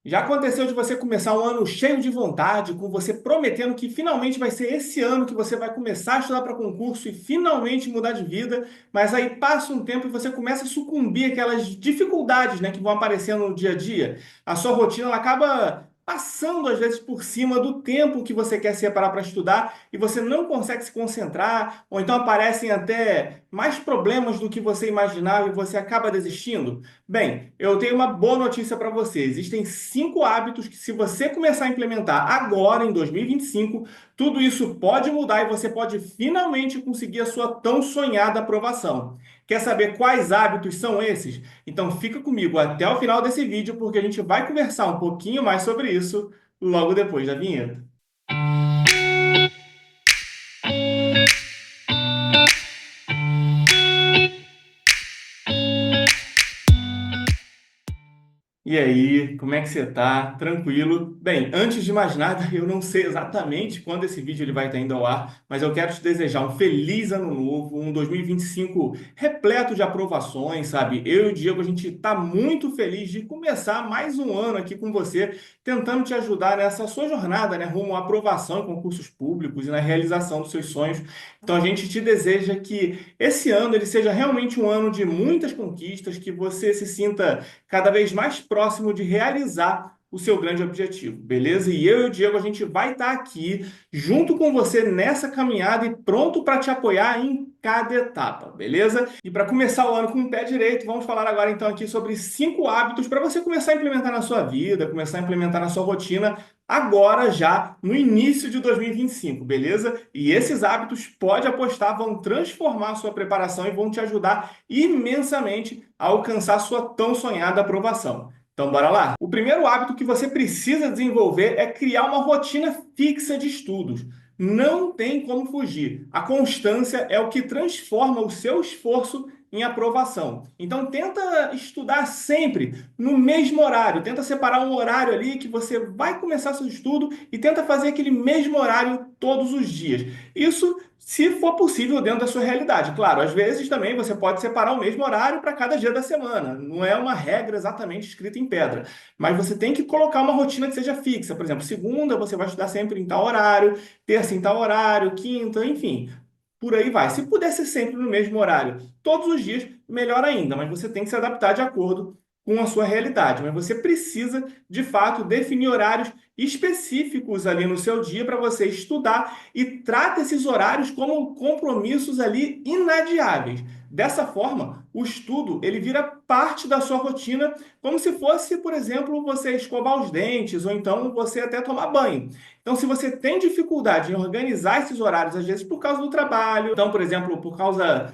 Já aconteceu de você começar um ano cheio de vontade, com você prometendo que finalmente vai ser esse ano que você vai começar a estudar para concurso e finalmente mudar de vida, mas aí passa um tempo e você começa a sucumbir àquelas dificuldades, né, que vão aparecendo no dia a dia. A sua rotina ela acaba passando às vezes por cima do tempo que você quer separar para estudar e você não consegue se concentrar, ou então aparecem até mais problemas do que você imaginava e você acaba desistindo. Bem, eu tenho uma boa notícia para você. Existem 5 hábitos que, se você começar a implementar agora, em 2025, tudo isso pode mudar e você pode finalmente conseguir a sua tão sonhada aprovação. Quer saber quais hábitos são esses? Então fica comigo até o final desse vídeo, porque a gente vai conversar um pouquinho mais sobre isso logo depois da vinheta. E aí, como é que você tá? Tranquilo? Bem, antes de mais nada, eu não sei exatamente quando esse vídeo ele vai estar indo ao ar, mas eu quero te desejar um feliz ano novo, um 2025 repleto de aprovações, sabe? Eu e o Diego, a gente tá muito feliz de começar mais um ano aqui com você, tentando te ajudar nessa sua jornada, né, rumo à aprovação em concursos públicos e na realização dos seus sonhos. Então a gente te deseja que esse ano ele seja realmente um ano de muitas conquistas, que você se sinta cada vez mais próximo de realizar o seu grande objetivo, beleza? E eu e o Diego, a gente vai estar aqui junto com você nessa caminhada e pronto para te apoiar em cada etapa, beleza? E para começar o ano com o pé direito, vamos falar agora então aqui sobre 5 hábitos para você começar a implementar na sua vida, começar a implementar na sua rotina agora já no início de 2025, beleza? E esses hábitos, pode apostar, vão transformar a sua preparação e vão te ajudar imensamente a alcançar a sua tão sonhada aprovação. Então, bora lá? O primeiro hábito que você precisa desenvolver é criar uma rotina fixa de estudos. Não tem como fugir. A constância é o que transforma o seu esforço em aprovação. Então, tenta estudar sempre no mesmo horário. Tenta separar um horário ali que você vai começar seu estudo e tenta fazer aquele mesmo horário todos os dias. Isso, se for possível, dentro da sua realidade. Claro, às vezes também você pode separar o mesmo horário para cada dia da semana. Não é uma regra exatamente escrita em pedra. Mas você tem que colocar uma rotina que seja fixa. Por exemplo, segunda você vai estudar sempre em tal horário, terça em tal horário, quinta, enfim. Por aí vai. Se puder ser sempre no mesmo horário, todos os dias, melhor ainda. Mas você tem que se adaptar de acordo com a sua realidade. Mas você precisa, de fato, definir horários específicos ali no seu dia para você estudar e trata esses horários como compromissos ali inadiáveis. Dessa forma, o estudo ele vira parte da sua rotina, como se fosse, por exemplo, você escovar os dentes ou então você até tomar banho. Então, se você tem dificuldade em organizar esses horários, às vezes por causa do trabalho, então, por exemplo, por causa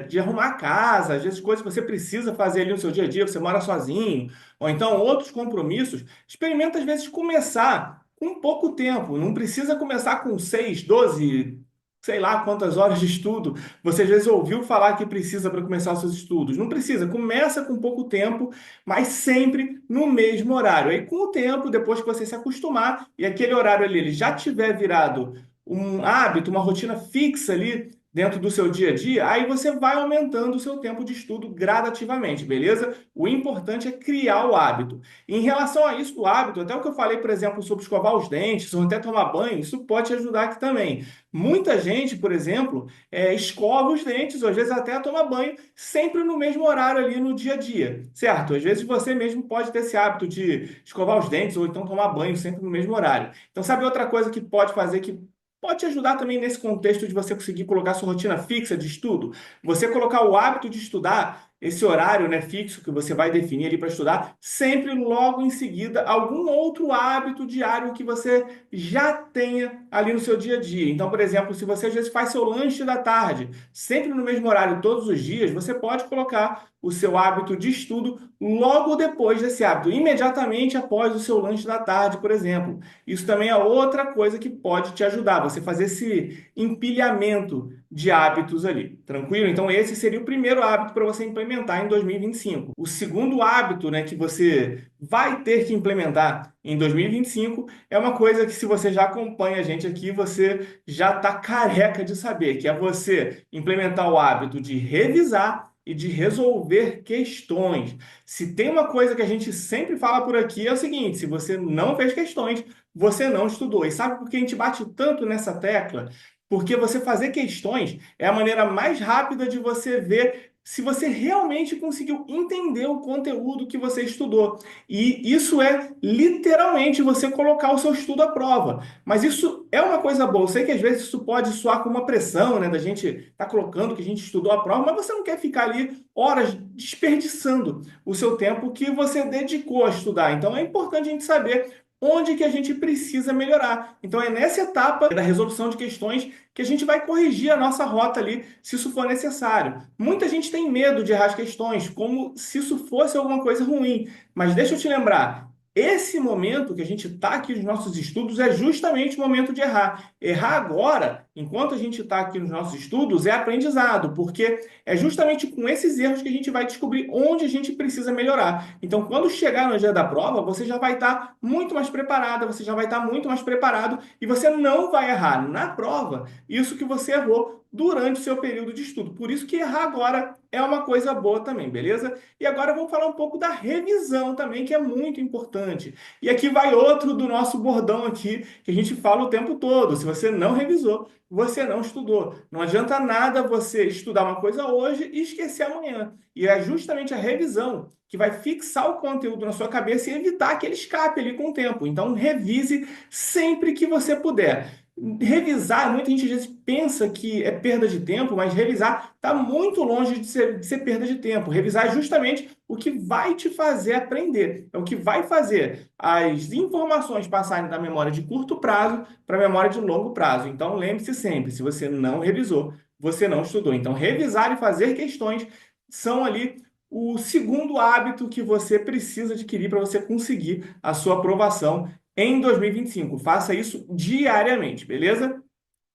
de arrumar a casa, às vezes coisas que você precisa fazer ali no seu dia a dia, você mora sozinho, ou então outros compromissos, experimenta às vezes começar com pouco tempo, não precisa começar com 6, 12, sei lá quantas horas de estudo. Você às vezes ouviu falar que precisa para começar os seus estudos. Não precisa, começa com pouco tempo, mas sempre no mesmo horário. Aí com o tempo, depois que você se acostumar e aquele horário ali ele já tiver virado um hábito, uma rotina fixa ali dentro do seu dia a dia, aí você vai aumentando o seu tempo de estudo gradativamente, beleza? O importante é criar o hábito. Em relação a isso, o hábito, até o que eu falei, por exemplo, sobre escovar os dentes, ou até tomar banho, isso pode te ajudar aqui também. Muita gente, por exemplo, escova os dentes, ou às vezes até toma banho, sempre no mesmo horário ali no dia a dia, certo? Às vezes você mesmo pode ter esse hábito de escovar os dentes, ou então tomar banho sempre no mesmo horário. Então, sabe outra coisa que pode fazer que pode te ajudar também nesse contexto de você conseguir colocar sua rotina fixa de estudo? Você colocar o hábito de estudar, esse horário, né, fixo que você vai definir ali para estudar, sempre logo em seguida algum outro hábito diário que você já tenha ali no seu dia a dia. Então, por exemplo, se você às vezes faz seu lanche da tarde, sempre no mesmo horário todos os dias, você pode colocar o seu hábito de estudo logo depois desse hábito, imediatamente após o seu lanche da tarde, por exemplo. Isso também é outra coisa que pode te ajudar, você fazer esse empilhamento de hábitos ali, tranquilo? Então esse seria o primeiro hábito para você implementar em 2025. O segundo hábito, né, que você vai ter que implementar em 2025 é uma coisa que, se você já acompanha a gente aqui, você já está careca de saber, que é você implementar o hábito de revisar e de resolver questões. Se tem uma coisa que a gente sempre fala por aqui é o seguinte: se você não fez questões, você não estudou. E sabe por que a gente bate tanto nessa tecla? Porque você fazer questões é a maneira mais rápida de você ver se você realmente conseguiu entender o conteúdo que você estudou. E isso é literalmente você colocar o seu estudo à prova. Mas isso é uma coisa boa. Eu sei que às vezes isso pode soar como uma pressão, né, da gente estar colocando que a gente estudou à prova, mas você não quer ficar ali horas desperdiçando o seu tempo que você dedicou a estudar. Então é importante a gente saber onde que a gente precisa melhorar. Então é nessa etapa da resolução de questões que a gente vai corrigir a nossa rota ali, se isso for necessário. Muita gente tem medo de errar as questões, como se isso fosse alguma coisa ruim. Mas deixa eu te lembrar, esse momento que a gente está aqui nos nossos estudos é justamente o momento de errar. Errar agora, enquanto a gente está aqui nos nossos estudos, é aprendizado, porque é justamente com esses erros que a gente vai descobrir onde a gente precisa melhorar. Então, quando chegar no dia da prova, você já vai estar muito mais preparada, você já vai estar muito mais preparado e você não vai errar na prova isso que você errou durante o seu período de estudo. Por isso que errar agora é uma coisa boa também, beleza? E agora vamos falar um pouco da revisão também, que é muito importante. E aqui vai outro do nosso bordão aqui, que a gente fala o tempo todo. Se você não revisou, você não estudou. Não adianta nada você estudar uma coisa hoje e esquecer amanhã. E é justamente a revisão que vai fixar o conteúdo na sua cabeça e evitar aquele escape ali com o tempo. Então, revise sempre que você puder. Revisar, muita gente às vezes pensa que é perda de tempo, mas revisar está muito longe de ser perda de tempo. Revisar é justamente o que vai te fazer aprender. É o que vai fazer as informações passarem da memória de curto prazo para a memória de longo prazo. Então, lembre-se sempre, se você não revisou, você não estudou. Então, revisar e fazer questões são ali o segundo hábito que você precisa adquirir para você conseguir a sua aprovação em 2025. Faça isso diariamente, beleza?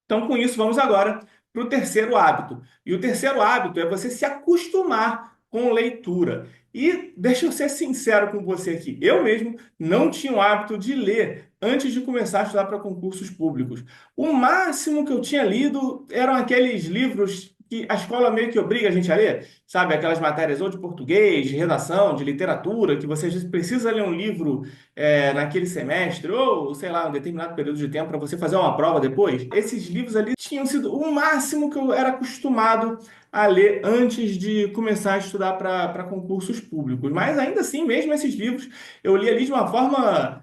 Então, com isso, vamos agora para o terceiro hábito. E o terceiro hábito é você se acostumar com leitura. E deixa eu ser sincero com você aqui. Eu mesmo não tinha o hábito de ler antes de começar a estudar para concursos públicos. O máximo que eu tinha lido eram aqueles livros que a escola meio que obriga a gente a ler, sabe? Aquelas matérias ou de português, de redação, de literatura, que você às vezes precisa ler um livro naquele semestre, ou sei lá, um determinado período de tempo para você fazer uma prova depois. Esses livros ali tinham sido o máximo que eu era acostumado a ler antes de começar a estudar para concursos públicos. Mas ainda assim, mesmo esses livros, eu li ali de uma forma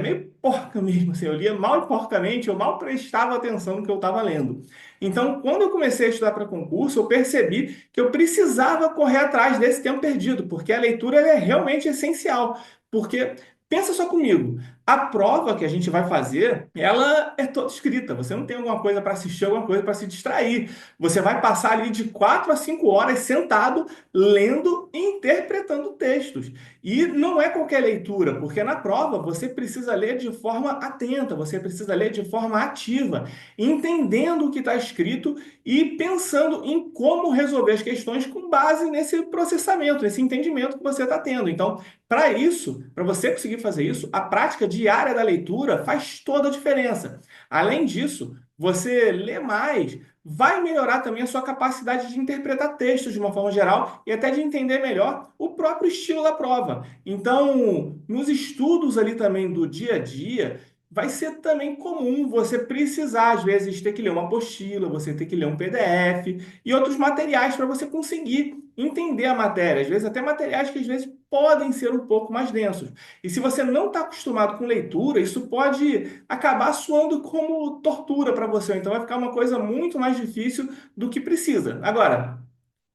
meio porca mesmo, assim, eu lia mal e porcamente, eu mal prestava atenção no que eu estava lendo. Então, quando eu comecei a estudar para concurso, eu percebi que eu precisava correr atrás desse tempo perdido, porque a leitura ela é realmente essencial. Porque, pensa só comigo, a prova que a gente vai fazer, ela é toda escrita. Você não tem alguma coisa para assistir, alguma coisa para se distrair. Você vai passar ali de 4 a 5 horas sentado, lendo e interpretando textos. E não é qualquer leitura, porque na prova você precisa ler de forma atenta, você precisa ler de forma ativa, entendendo o que está escrito e pensando em como resolver as questões com base nesse processamento, nesse entendimento que você está tendo. Então, para isso, para você conseguir fazer isso, a prática diária da leitura faz toda a diferença. Além disso, você lê mais, vai melhorar também a sua capacidade de interpretar textos de uma forma geral e até de entender melhor o próprio estilo da prova. Então, nos estudos ali também do dia a dia, vai ser também comum você precisar, às vezes, ter que ler uma apostila, você ter que ler um PDF e outros materiais para você conseguir entender a matéria. Às vezes, até materiais que às vezes podem ser um pouco mais densos. E se você não está acostumado com leitura, isso pode acabar soando como tortura para você. Então, vai ficar uma coisa muito mais difícil do que precisa. Agora,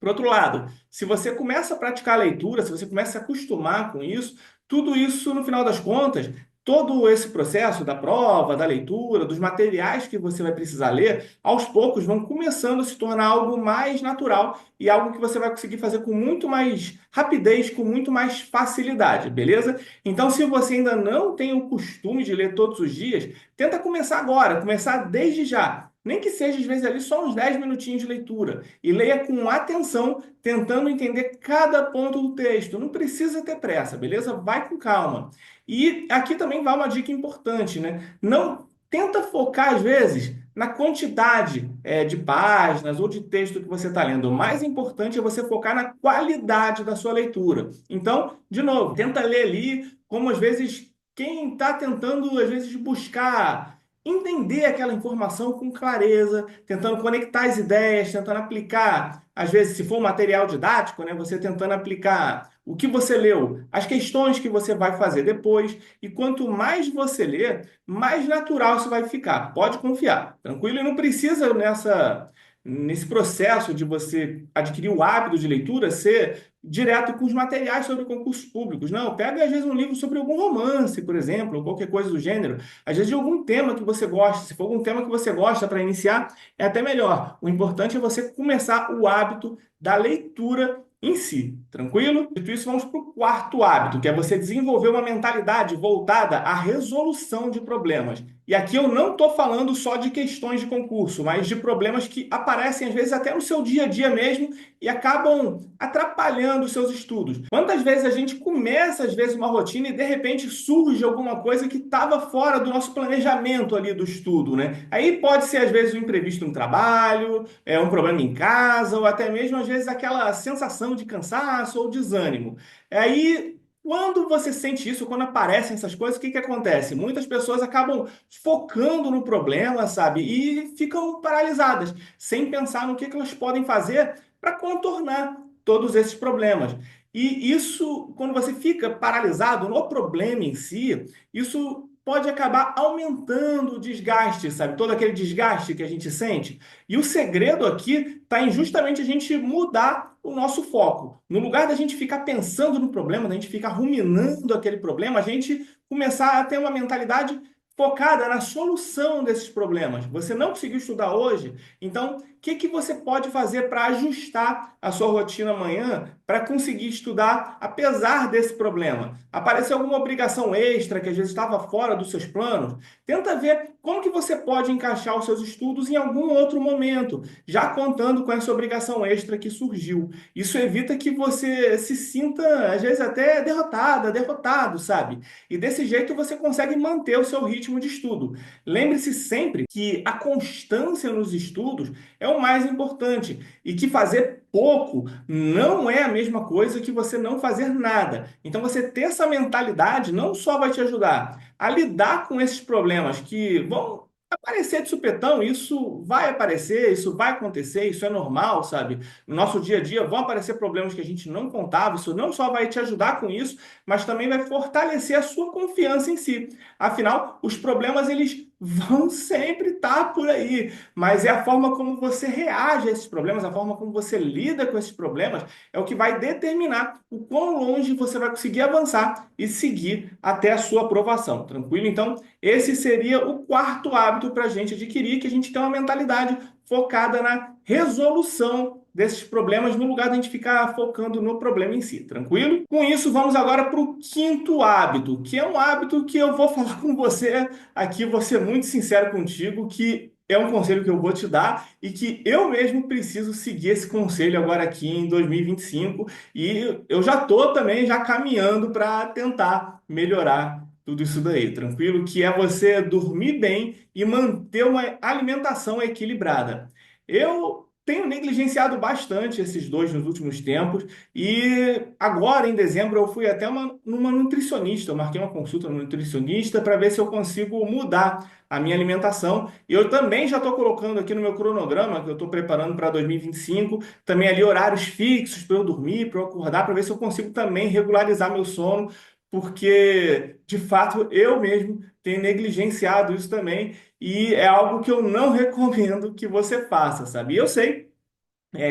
por outro lado, se você começa a praticar a leitura, se você começa a se acostumar com isso, tudo isso, no final das contas, todo esse processo da prova, da leitura, dos materiais que você vai precisar ler, aos poucos vão começando a se tornar algo mais natural e algo que você vai conseguir fazer com muito mais rapidez, com muito mais facilidade, beleza? Então, se você ainda não tem o costume de ler todos os dias, tenta começar agora, começar desde já. Nem que seja, às vezes, ali só uns 10 minutinhos de leitura. E leia com atenção, tentando entender cada ponto do texto. Não precisa ter pressa, beleza? Vai com calma. E aqui também vai uma dica importante, né? Não tenta focar, às vezes, na quantidade de páginas ou de texto que você está lendo. O mais importante é você focar na qualidade da sua leitura. Então, de novo, tenta ler ali como às vezes quem está tentando às vezes buscar entender aquela informação com clareza, tentando conectar as ideias, tentando aplicar, às vezes, se for um material didático, né, você tentando aplicar o que você leu, as questões que você vai fazer depois, e quanto mais você lê, mais natural isso vai ficar. Pode confiar, tranquilo? E não precisa nesse processo de você adquirir o hábito de leitura ser direto com os materiais sobre concursos públicos. Não, pega às vezes um livro sobre algum romance, por exemplo, ou qualquer coisa do gênero. Às vezes de algum tema que você gosta. Se for algum tema que você gosta para iniciar, é até melhor. O importante é você começar o hábito da leitura em si, tranquilo? Dito isso, vamos para o quarto hábito, que é você desenvolver uma mentalidade voltada à resolução de problemas. E aqui eu não estou falando só de questões de concurso, mas de problemas que aparecem às vezes até no seu dia a dia mesmo e acabam atrapalhando os seus estudos. Quantas vezes a gente começa, às vezes, uma rotina e de repente surge alguma coisa que estava fora do nosso planejamento ali do estudo, né? Aí pode ser, às vezes, um imprevisto no trabalho, um problema em casa, ou até mesmo, às vezes, aquela sensação de cansaço ou desânimo. Aí, quando você sente isso, quando aparecem essas coisas, o que que acontece? Muitas pessoas acabam focando no problema, sabe? E ficam paralisadas, sem pensar no que elas podem fazer para contornar todos esses problemas. E isso, quando você fica paralisado no problema em si, isso pode acabar aumentando o desgaste, sabe? Todo aquele desgaste que a gente sente. E o segredo aqui está em justamente a gente mudar o nosso foco. No lugar da gente ficar pensando no problema, da gente ficar ruminando aquele problema, a gente começar a ter uma mentalidade focada na solução desses problemas. Você não conseguiu estudar hoje? Então, o que você pode fazer para ajustar a sua rotina amanhã para conseguir estudar apesar desse problema? Apareceu alguma obrigação extra que às vezes estava fora dos seus planos? Tenta ver como que você pode encaixar os seus estudos em algum outro momento, já contando com essa obrigação extra que surgiu. Isso evita que você se sinta, às vezes, até derrotada, derrotado, sabe? E desse jeito você consegue manter o seu ritmo de estudo. Lembre-se sempre que a constância nos estudos é o mais importante e que fazer pouco não é a mesma coisa que você não fazer nada. Então, você ter essa mentalidade não só vai te ajudar a lidar com esses problemas que vão aparecer de supetão, isso vai aparecer, isso vai acontecer, isso é normal, sabe? No nosso dia a dia vão aparecer problemas que a gente não contava, isso não só vai te ajudar com isso, mas também vai fortalecer a sua confiança em si. Afinal, os problemas eles vão sempre estar por aí, mas é a forma como você reage a esses problemas, a forma como você lida com esses problemas, é o que vai determinar o quão longe você vai conseguir avançar e seguir até a sua aprovação, tranquilo? Então, esse seria o quarto hábito para a gente adquirir, que a gente tem uma mentalidade focada na resolução desses problemas, no lugar de a gente ficar focando no problema em si, tranquilo? Com isso, vamos agora para o quinto hábito, que é um hábito que eu vou falar com você aqui, vou ser muito sincero contigo, que é um conselho que eu vou te dar e que eu mesmo preciso seguir esse conselho agora aqui em 2025 e eu já estou também já caminhando para tentar melhorar tudo isso daí, tranquilo? Que é você dormir bem e manter uma alimentação equilibrada. Eu tenho negligenciado bastante esses dois nos últimos tempos e agora, em dezembro, eu fui até numa nutricionista. Eu marquei uma consulta no nutricionista para ver se eu consigo mudar a minha alimentação. E eu também já estou colocando aqui no meu cronograma, que eu estou preparando para 2025, também ali horários fixos para eu dormir, para eu acordar, para ver se eu consigo também regularizar meu sono, porque, de fato, eu mesmo tenho negligenciado isso também e é algo que eu não recomendo que você faça, sabe? E eu sei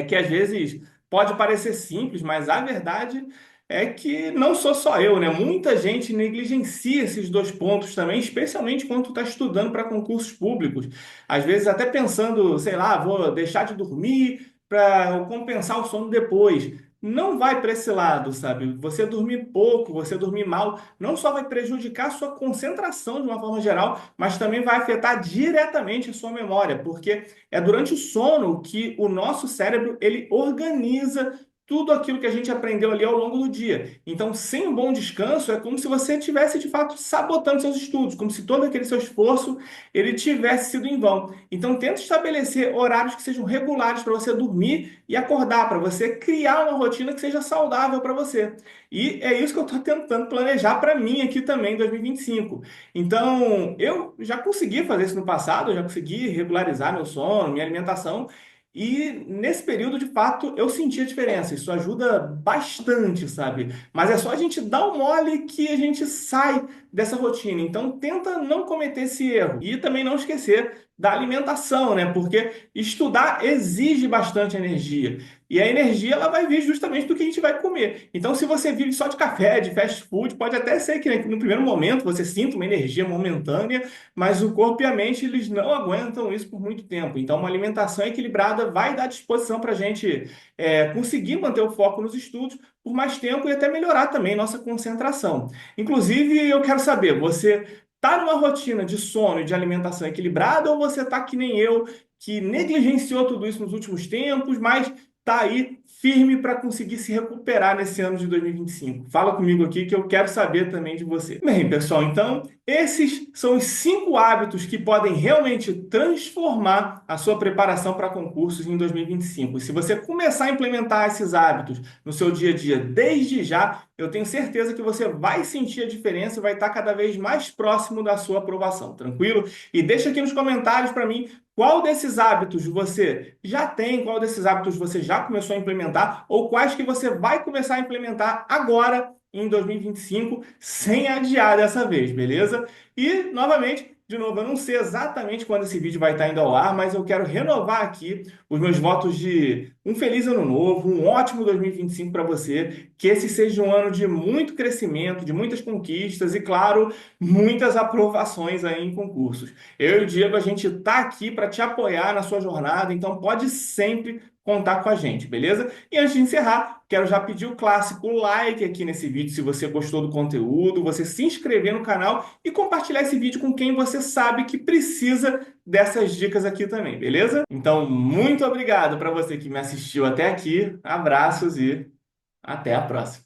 que às vezes pode parecer simples, mas a verdade é que não sou só eu, né? Muita gente negligencia esses dois pontos também, especialmente quando tu está estudando para concursos públicos. Às vezes até pensando, sei lá, vou deixar de dormir para compensar o sono depois. Não vai para esse lado, sabe? Você dormir pouco, você dormir mal, não só vai prejudicar a sua concentração de uma forma geral, mas também vai afetar diretamente a sua memória, porque é durante o sono que o nosso cérebro ele organiza tudo aquilo que a gente aprendeu ali ao longo do dia. Então, sem um bom descanso, é como se você tivesse de fato sabotando seus estudos, como se todo aquele seu esforço ele tivesse sido em vão. Então, tenta estabelecer horários que sejam regulares para você dormir e acordar, para você criar uma rotina que seja saudável para você. E é isso que eu estou tentando planejar para mim aqui também em 2025. Então, eu já consegui fazer isso no passado, eu já consegui regularizar meu sono, minha alimentação. E nesse período, de fato, eu senti a diferença. Isso ajuda bastante, sabe? Mas é só a gente dar o mole que a gente sai dessa rotina. Então, tenta não cometer esse erro. E também não esquecer da alimentação, né? Porque estudar exige bastante energia. E a energia ela vai vir justamente do que a gente vai comer. Então, se você vive só de café, de fast food, pode até ser que no primeiro momento você sinta uma energia momentânea, mas o corpo e a mente eles não aguentam isso por muito tempo. Então, uma alimentação equilibrada vai dar disposição para a gente conseguir manter o foco nos estudos por mais tempo e até melhorar também nossa concentração. Inclusive, eu quero saber, você está numa rotina de sono e de alimentação equilibrada ou você está que nem eu, que negligenciou tudo isso nos últimos tempos, mas está aí firme para conseguir se recuperar nesse ano de 2025? Fala comigo aqui que eu quero saber também de você. Bem, pessoal, então esses são os 5 hábitos que podem realmente transformar a sua preparação para concursos em 2025. E se você começar a implementar esses hábitos no seu dia a dia desde já, eu tenho certeza que você vai sentir a diferença e vai estar cada vez mais próximo da sua aprovação, tranquilo? E deixa aqui nos comentários para mim qual desses hábitos você já tem, qual desses hábitos você já começou a implementar ou quais que você vai começar a implementar agora em 2025, sem adiar dessa vez, beleza? E, novamente, de novo, eu não sei exatamente quando esse vídeo vai estar indo ao ar, mas eu quero renovar aqui os meus votos de um feliz ano novo, um ótimo 2025 para você, que esse seja um ano de muito crescimento, de muitas conquistas e, claro, muitas aprovações aí em concursos. Eu e o Diego, a gente está aqui para te apoiar na sua jornada, então pode sempre contar com a gente, beleza? E antes de encerrar, quero já pedir o clássico like aqui nesse vídeo se você gostou do conteúdo, você se inscrever no canal e compartilhar esse vídeo com quem você sabe que precisa dessas dicas aqui também, beleza? Então, muito obrigado para você que me assistiu até aqui, abraços e até a próxima.